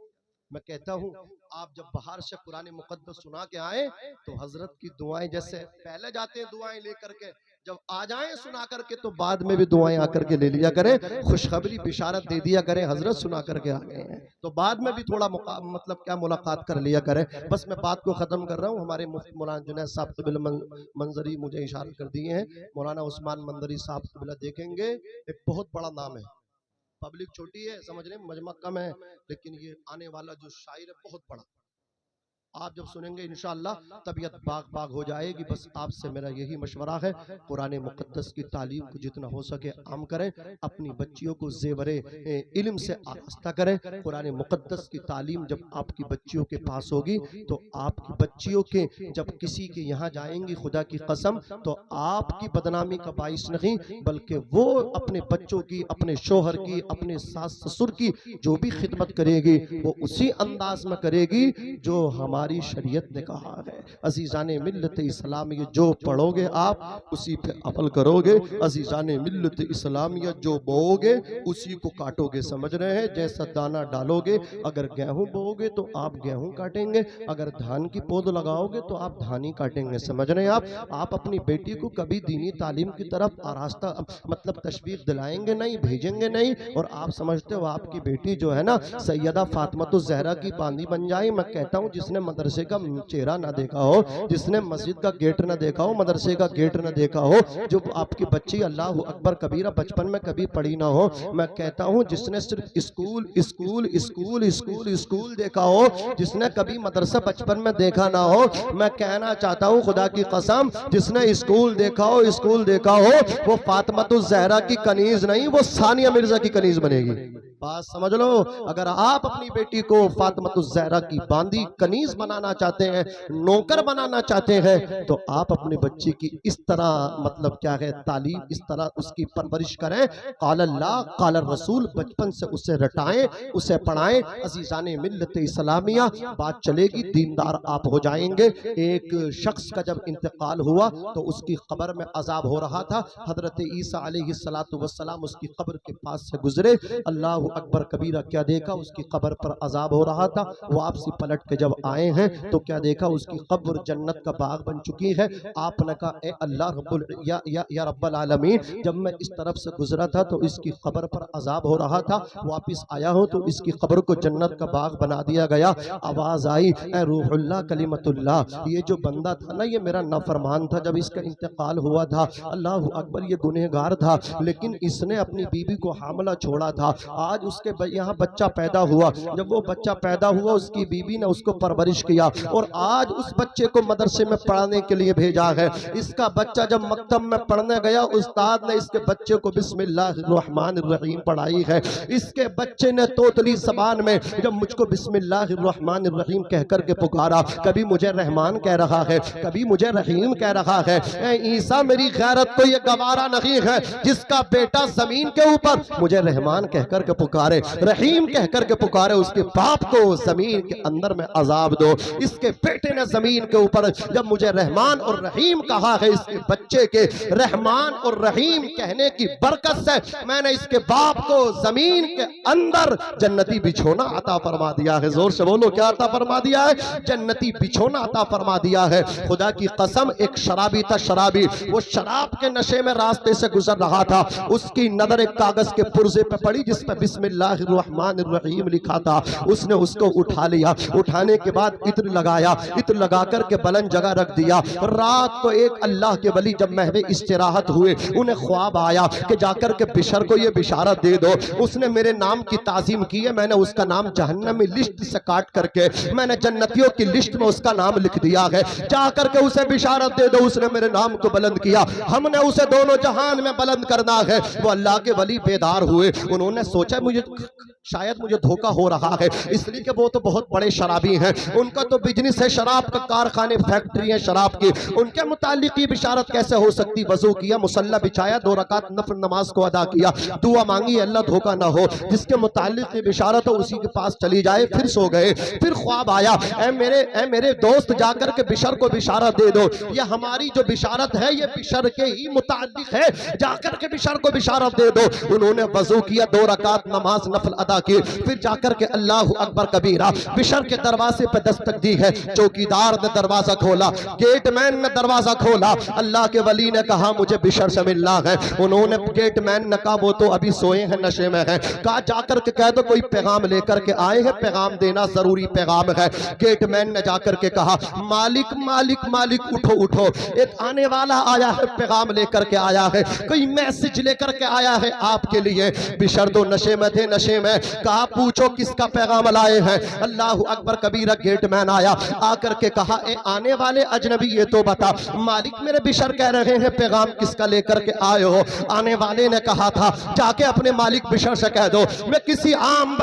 मैं कहता हूँ आप जब बाहर से कुरान मुकद्दस सुना के आए तो हजरत की दुआएं, जैसे पहले जाते हैं दुआएं लेकर के, जब आ जाएं सुना करके तो बाद में भी दुआएं आकर के ले लिया करें, खुशखबरी बिशारत दे दिया करें, हजरत सुना करके आ गए हैं तो बाद में भी थोड़ा मतलब क्या मुलाकात कर लिया करें। बस मैं बात को खत्म कर रहा हूँ। हमारे मुफ्ती मौलाना जुनैद साहब क़िबला मंजरी मुझे इशारा कर दिए हैं, मौलाना उस्मान मंदरी साहब क़िबला देखेंगे, एक बहुत बड़ा नाम है, पब्लिक छोटी है, समझने में मजमा कम है, लेकिन ये आने वाला जो शायर है बहुत बड़ा, आप जब सुनेंगे इंशाअल्लाह तबीयत बाग बाग हो जाएगी। बस आपसे मेरा यही मशवरा है, कुरान मुकद्दस की तालीम को जितना हो सके आम करें, अपनी बच्चियों को ज़ेवरे इल्म से आरास्ता करें। कुरान मुकद्दस की तालीम जब आपकी बच्चियों के पास होगी तो आपकी बच्चियों के जब किसी के यहाँ जाएंगी, खुदा की कसम, तो आपकी बदनामी का बाइस नहीं, बल्कि वो अपने बच्चों की, अपने शोहर की, अपने सास ससुर की जो भी खिदमत करेगी वो उसी अंदाज में करेगी जो हमारी शरीयत ने कहा है। अजीजाने मिल्लत इस्लामिया, जो पढ़ोगे आप उसी पे अमल करोगे। अजीजाने मिल्लत इस्लामिया, जो बोओगे उसी को काटोगे। समझ रहे हैं? जैसा दाना डालोगे, अगर गेहूं बोओगे तो आप गेहूं काटेंगे, अगर धान की पौध लगाओगे तो आप धान ही काटेंगे। समझ रहे हैं? आप अपनी बेटी को कभी दीनी तालीम की तरफ आरास्ता मतलब तशवीक दिलाएंगे नहीं, भेजेंगे नहीं, और आप समझते हो आपकी बेटी जो है ना सैयदा फातिमा ज़हरा की बांदी बन जाए। मैं कहता हूँ जिसने मदरसे का चेहरा ना देखा हो, जिसने मस्जिद का गेट ना देखा हो, मदरसे का गेट ना देखा हो, जो आपकी बच्ची अल्लाह अकबर कबीरा बचपन में कभी पढ़ी ना हो, मैं कहता हूँ जिसने सिर्फ school school school school school देखा हो, जिसने कभी मदरसा बचपन में देखा ना हो, मैं कहना चाहता हूँ खुदा की कसम, जिसने स्कूल देखा हो, स्कूल देखा हो, वो फातिमा ज़हरा की कनीज नहीं, वो सानिया मिर्जा की कनीज बनेगी। बात समझ लो। अगर आप अपनी बेटी को फातिमा ज़हरा की बांदी कनीज बनाना चाहते हैं, नौकर बनाना चाहते हैं, तो आप अपने बच्चे की इस तरह मतलब क्या है तालीम, इस तरह उसकी परवरिश करें। काल अल्लाह काल रसूल बचपन से उसे रटाएं, उसे पढ़ाएं। अजीजाने मिल्लत इस्लामिया, बात चलेगी, दीनदार आप हो जाएंगे। एक शख्स का जब इंतकाल हुआ तो उसकी कब्र में अजाब हो रहा था। हजरत ईसा अलैहिस्सलातु वस्सलाम उसकी कब्र के पास से गुजरे। अल्लाह अकबर कबीरा, क्या देखा उसकी कब्र पर अजाब हो रहा था। वापसी पलट के जब आए हैं तो क्या देखा उसकी कब्र जन्नत का बाग बन चुकी है। आपने कहा ए अल्लाह रब्बुल या रब्बल आलमीन, जब मैं इस तरफ से गुजरा था तो इसकी कब्र पर अजाब हो रहा था, वापस आया हूँ तो इसकी कब्र को जन्नत का बाग बना दिया गया। आवाज आई ए रूहुल्लाह कलिमतुल्लाह, ये जो बंदा था ना ये मेरा नाफरमान था, जब इसका इंतकाल हुआ था अल्लाह अकबर ये गुनहगार था, लेकिन इसने अपनी बीबी को हामला छोड़ा था। आज उसके यहाँ बच्चा पैदा हुआ, जब वो बच्चा पैदा हुआ उसकी बीबी ने उसको परवरिश किया और आज उस बच्चे को मदरसे में पढ़ाने के लिए भेजा है। इसका बच्चा जब मकतब में पढ़ने गया उस्ताद ने इसके बच्चे को बिस्मिल्लाहिर्रहमानिर्रहीम पढ़ाई है। इसके बच्चे ने तोतली ज़बान में जब मुझको बिस्मिल्लाहिर्रहमानिर्रहीम कह करके पुकारा, कभी मुझे रहमान कह रहा है, कभी मुझे रहीम कह रहा है। ईसा मेरी गैरत को ये गवारा नहीं है जिसका बेटा जमीन के ऊपर मुझे रहमान कह करके पुकारे, रहीम कह करके पुकारे, उसके बाप को जमीन के अंदर में अजाब दो। इसके बेटे ने जमीन के ऊपर जब मुझे रहमान और रहीम कहा है, इसके बच्चे के रहमान और रहीम कहने की बरकत से मैंने इसके बाप को जमीन के अंदर जन्नती बिछोना अता फरमा दिया है। जोर से बोलो क्या अता फरमा दिया है? जन्नती बिछोना अता फरमा दिया है। खुदा की कसम, एक शराबी था, शराबी, वो शराब के नशे में रास्ते से गुजर रहा था, उसकी नजर एक कागज के पुर्जे पे पड़ी जिसमें बिस्मिल्लाहिर्रहमानिर्रहीम लिखा था। उसने उसको उठा लिया, उठाने के बाद इत्र लगाया, इत्र लगा करके बुलंद जगह रख दिया। रात को एक अल्लाह के वली जब महवे इस्तिराहत हुए, उन्हें ख्वाब आया कि जाकर के बिशर को ये बिशारत दे दो, उसने मेरे नाम की ताजीम की है, मैंने उसका नाम जहन्नमी लिस्ट से काट करके मैंने जन्नतियों की लिस्ट में उसका नाम लिख दिया है, जाकर के उसे बिशारत दे दो। उसने मेरे नाम को बुलंद किया, हमने उसे दोनों जहान में बुलंद करना है। वो अल्लाह के वली बेदार हुए, उन्होंने सोचा मुझे शायद मुझे धोखा हो रहा है, इसलिए कि वो तो बहुत बड़े शराबी हैं, उनका तो बिजनेस है, शराब का कारखाने, फैक्ट्री है शराब की, उनके मुतालिक ये बिशारत कैसे हो सकती। वजू किया, मुसल्ला बिछाया, 2 रकात नफल नमाज को अदा किया, दुआ मांगी अल्लाह धोखा ना हो, जिसके मुतालिक ये बिशारत हो उसी के पास चली जाए। फिर सो गए, फिर ख्वाब आया, ए मेरे दोस्त जाकर के बिशर को बिशारत दे दो, ये हमारी जो बिशारत है ये बिशर के ही मुतालिक है, जाकर के बिशर को बिशारत दे दो। उन्होंने वजू किया, 2 रकात नमाज नफल अदा की, फिर जाकर के अल्लाह अकबर कबीरा बिशर के दरवाजे पर दस्तक दी है। चौकीदार ने दरवाजा खोला, गेटमैन ने दरवाजा खोला, अल्लाह के वली ने कहा मुझे बिशर से मिलना है। उन्होंने गेटमैन ने कहा वो तो अभी सोए हैं, नशे में हैं, कहा जाकर के कह दो कोई पैगाम लेकर के आए हैं, पैगाम देना जरूरी पैगाम है। गेटमैन ने जाकर के कहा मालिक मालिक मालिक उठो उठो, एक आने वाला आया है, पैगाम लेकर के आया है, कोई मैसेज लेकर के आया है आपके लिए। बिशर तो नशे में थे, नशे में, कहा पूछो किसका पैगाम लाए हैं। अल्लाह अकबर कबीरा गेटमैन आया, आकर के कहा ए आने वाले अजनबी ये तो बता, मालिक मेरे बिशर कह रहे हैं पैगाम किसका लेकर के आए हो। आने वाले ने कहा था जाके अपने मालिक बिशर से कह दो मैं किसी आम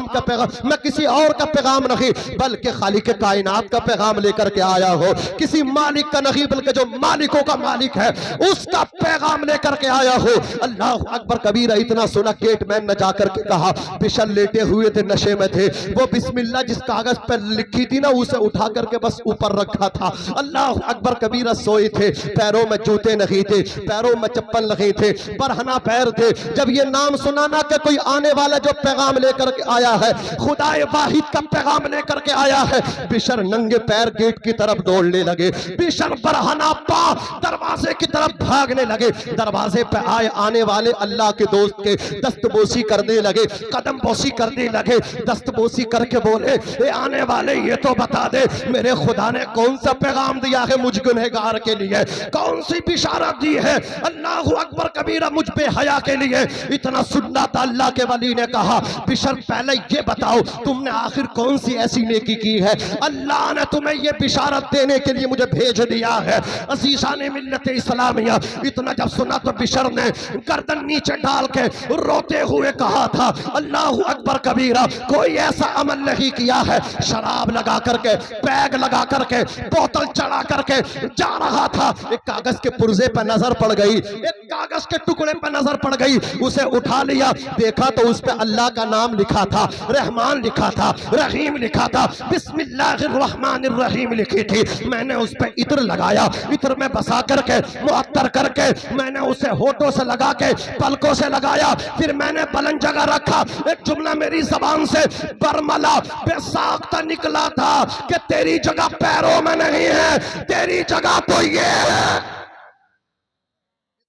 का पैगाम, मैं किसी और का पैगाम नहीं बल्कि खालिक कायनात का पैगाम लेकर के आया हो, किसी मालिक का नहीं बल्कि जो मालिकों का मालिक है उसका पैगाम लेकर के आया हो। अल्लाह अकबर कबीरा इतना सुना, गेटमैन ने जाकर के कहा बिशर लेटे हुए थे, नशे में थे, वो बिस्मिल्लाह जिस कागज पर लिखी थी ना उसे उठा करके बस ऊपर रखा था। अल्लाह अकबर कबीरा सोए थे, पैरों में जूते नहीं थे, पैरों में चप्पल नहीं थे, बरहना पैर थे। जब ये नाम सुना ना कि कोई आने वाला जो पैगाम लेकर के आया है, खुदाए वाहिद का पैगाम लेकर के आया है, बिशर नंगे पैर गेट की तरफ दौड़ने लगे, बिशर बरहना पा दरवाजे की तरफ भागने लगे। दरवाजे पे आए आने वाले अल्लाह के दोस्त के दस्तबोसी करने लगे, कदम बोसी करने लगे, दस्तबोसी करके बोले ए आने वाले ये तो बता दे मेरे खुदा ने कौन सा पैगाम दिया है मुझ गुनहगार के लिए, कौन सी बिशारत दी है। अल्लाह अकबर कबीरा मुझ पे हया के लिए। इतना सुनना था, अल्लाह के वली ने कहा बिशर पहले ये बताओ तुमने आखिर कौन सी ऐसी नेकी की है, अल्लाह ने तुम्हें ये बिशारत देने के लिए मुझे भेज दिया है। अजीज़ाने मिल्लत इस्लामिया इतना जब सुना तो बिशर ने गर्दन नीचे डाल के रोते हुए कहा था अल्लाह अकबर कबीरा कोई ऐसा अमल नहीं किया है। शराब लगा करके, पैग लगा करके, बोतल चढ़ा करके जा रहा था, एक कागज के पुर्जे पर नजर पड़ गई, एक कागज के टुकड़े पर नजर पड़ गई, उसे उठा लिया, देखा तो उस पे अल्लाह का नाम लिखा था, रहमान लिखा था, रहीम लिखा था, बिस्मिल्लाहिर्रहमानिर्रहीम लिखी थी। मैंने उस पे इत्र लगाया, इत्र में बसा करके मुअत्तर करके मैंने उसे होठों से लगा के पलकों से लगाया, फिर मैंने बुलंद जगह रखा, एक जुमला मेरी जबान से बरमला बेसाख्ता निकला था कि तेरी जगह पैरों में नहीं है, तेरी जगह तो ये है।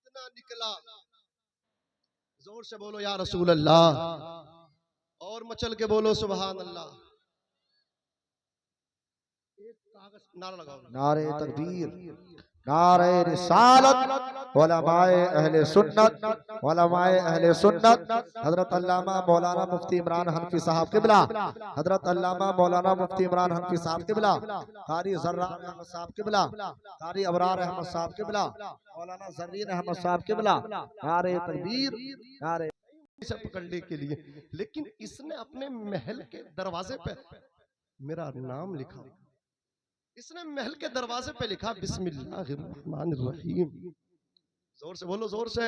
इतना निकला। जोर से बोलो या रसूल अल्लाह, और मचल के बोलो सुभान अल्लाह। नारा लगाओ। नारे तकबीर, नारे रिसालत, उलमाए अहले सुन्नत, उलमाए अहले सुन्नत, हजरत अल्लामा मौलाना मुफ्ती इमरान हनफी साहब किबला, हजरत अल्लामा मौलाना मुफ्ती इमरान हनफी साहब किबला, कारी जर्रार अहमद साहब किबला, कारी अबरार अहमद साहब किबला, मौलाना जर्रीन अहमद साहब किबला, नारे तकबीर, नारे से पकड़ने के लिए। लेकिन इसने अपने महल के दरवाजे पे मेरा नाम लिखा। इसने महल के दरवाजे पे लिखा बिस्मिल्लाहिर्रहमानिर्रहीम। जोर से बोलो, जोर से।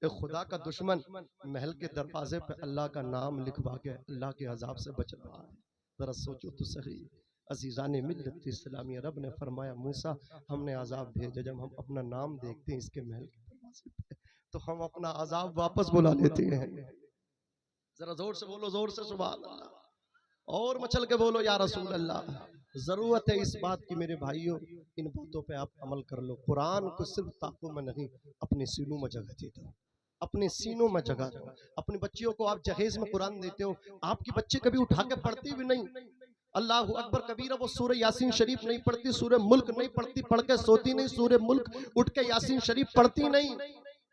एक खुदा का दुश्मन महल के दरवाजे पे अल्लाह का नाम लिखवा के अल्लाह के अजाब से बच रहा है। जरा सोचो तो सही। अजीजान मिल्लत इस्लामी, रब ने फरमाया मूसा हमने अजाब भेजा, जब हम अपना नाम देखते हैं इसके महल के दरवाजे पे तो हम अपना अजाब वापस बुला लेते हैं। जरा जोर से बोलो, जोर से सुभान अल्लाह, और मचल के बोलो या रसूल अल्लाह। जरूरत है इस बात की मेरे भाइयों, इन बातों पे आप अमल कर लो। कुरान को सिर्फ ताकों में नहीं, अपने सीनों में जगह दे दो, अपने सीनों में जगह दो। अपनी बच्चियों को आप जहेज में कुरान देते हो, आपकी बच्ची कभी उठा के पढ़ती भी नहीं। अल्लाह अकबर कबीरा, वो सूरह यासीन शरीफ नहीं पढ़ती, सूरह मुल्क नहीं पढ़ती, पढ़ के सोती नहीं, सूरह मुल्क उठ के यासीन शरीफ पढ़ती नहीं।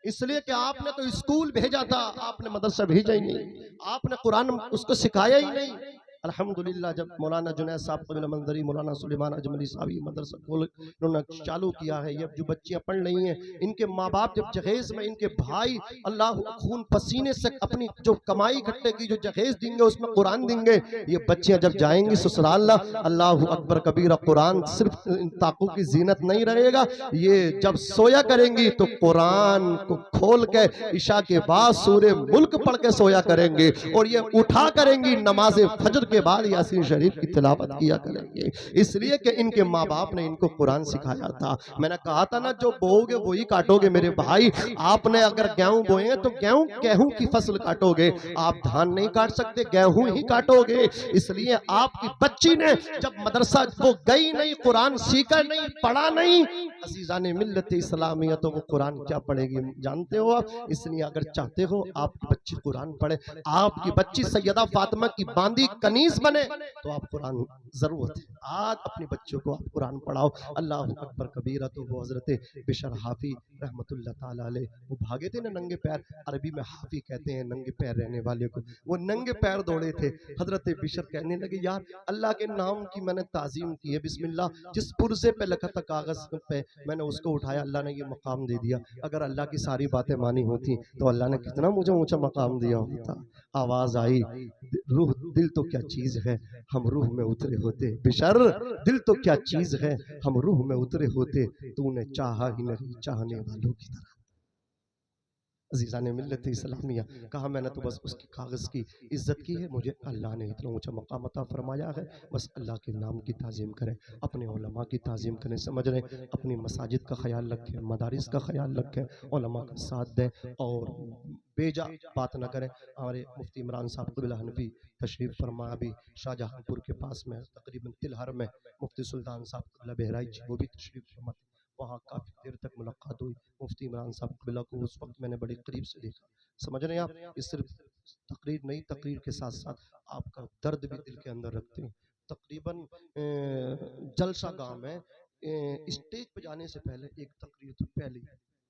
इसलिए कि आपने तो स्कूल भेजा था, आपने मदरसा भेजा ही नहीं, आपने कुरान उसको सिखाया ही नहीं। अल्हम्दुलिल्लाह जब मौलाना जुनैद साहब क़बील मंजरी, मौलाना सुलेमान अजमली साहब ये मदरसा खोल उन्होंने चालू किया है, ये जो बच्चियां पढ़ रही हैं, इनके माँ बाप जब जहेज में, इनके भाई अल्लाह खून पसीने से अपनी जो कमाई इकट्ठे की, जो जहेज देंगे उसमें कुरान देंगे, ये बच्चियां जब जाएंगी ससुराल, अल्लाह अकबर कबीरा, कुरान सिर्फ इन ताकों की जीनत नहीं रहेगा, ये जब सोया करेंगी तो कुरान को खोल के ईशा के बाद सूरह मुल्क पढ़ के सोया करेंगे, और ये उठा करेंगी नमाज फजर के बाद यासीन शरीफ की तिलावत किया करेंगे। इसलिए कि इनके माँ बाप ने इनको कुरान सिखाया था। मैंने कहा था ना, जो बोओगे वही काटोगे मेरे भाई। आपने अगर गेहूं बोए तो गेहूं की फसल काटोगे, आप धान नहीं काट सकते, गेहूं ही काटोगे। इसलिए आपकी बच्ची ने जब मदरसा वो गई नहीं, कुरान सीखा नहीं, पढ़ा नहीं, अजीजाने मिल्लत इस्लामिया, तो वो कुरान क्या पढ़ेगी जानते हो आप। इसलिए अगर चाहते हो आपकी बच्ची कुरान पढ़े, आपकी बच्ची सैयदा फातिमा की बांदी कनीज बने, तो आप कुरान जरूरत है आज अपने बच्चों को आप कुरान पढ़ाओ। अल्लाह अकबर कबीरा। तो वो हजरत बिशर हाफी रहमतुल्लाह ताला अलैह, वो भागे थे ना नंगे पैर, अरबी में हाफी कहते हैं नंगे पैर रहने वाले को, वो नंगे पैर दौड़े थे। हजरत बिशर कहने लगे यार अल्लाह के नाम की मैंने ताजीम की है, बिस्मिल्लाह, जिस पुर्जे पे लिखा था कागज पे मैंने उसको उठाया, अल्लाह ने ये मकाम दे दिया। अगर अल्लाह की सारी बातें मानी होती तो अल्लाह ने कितना मुझे ऊंचा मकाम दिया होता। आवाज आई, रूह दिल तो क्या चीज है, हम रूह में उतरे होते, बिशर दिल तो क्या चीज है, हम रूह में उतरे होते, तूने चाहा ही नहीं चाहने वालों की तरह। अजीज़ान मिल्लत इस्लामिया, कहा मैंने तो बस उसकी कागज़ की इज्जत की है, मुझे अल्लाह ने इतना ऊंचा मकाम अता फरमाया है, बस अल्लाह के नाम की ताज़ीम करें, अपने उलमा की ताज़ीम करें, समझ रहे, अपनी मसाजिद का ख्याल रखें, मदारिस का ख्याल रखें, उलमा का साथ दें और बेजा बात न करें। हमारे मुफ्ती इमरान साहब क़िबला हनफी तशरीफ़ फरमा, अभी शाहजहांपुर के पास में तकरीबन तिलहर में मुफ्ती सुल्तान साहब क़िबला बहराइच वो भी तशरीफ़ फरमा, वहाँ काफ़ी देर तक मुलाकात हुई। मुफ्ती इमरान साहब क़िबला को उस वक्त मैंने बड़ी करीब से देखा। समझ रहे हैं आप, ये सिर्फ तकरीर नहीं, तकरीर के साथ साथ आपका दर्द भी दिल के अंदर रखते हैं। तकरीबन जलसा गाँव में स्टेज पर जाने से पहले एक तकरीर तो पहले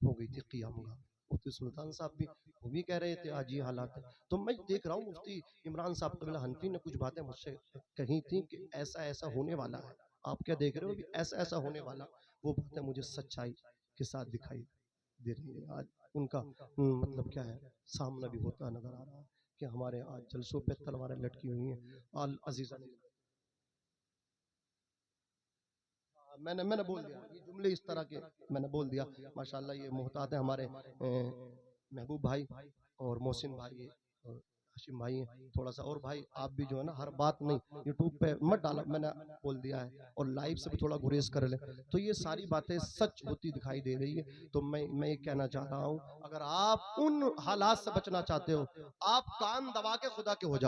हो गई थी क़ियाम गाँव। मुफ्ती सुल्तान साहब भी वो भी कह रहे थे आज ये हालात है, तो मैं देख रहा हूँ मुफ्ती इमरान साहब क़िबला हनफी ने कुछ बातें मुझसे कही थी कि ऐसा ऐसा होने वाला है। आप क्या देख रहे हो, ऐसा ऐसा होने वाला, वो बातें मुझे सच्चाई के साथ दिखाई दे रही है। आज उनका मतलब क्या है, सामना भी होता नजर आ रहा है कि हमारे आज जलसों पे तलवारें लटकी हुई हैं। अल अजीजा मैंने मैंने बोल दिया ये जुमले इस तरह के मैंने बोल दिया। माशाल्लाह ये मोहतात है हमारे महबूब भाई और मोहसिन भाई और हाशिम भाई हैं थोड़ा सा, और भाई आप भी जो है ना हर बात नहीं यूट्यूब पे मत डाला, मैंने बोल दिया है, और लाइव से भी थोड़ा गुरेज कर लें। तो ये सारी बातें सच होती दिखाई दे रही है। तो मैं ये कहना चाह रहा हूँ, अगर आप उन हालात से बचना चाहते हो, आप कान दबा के खुदा के हो जाओ।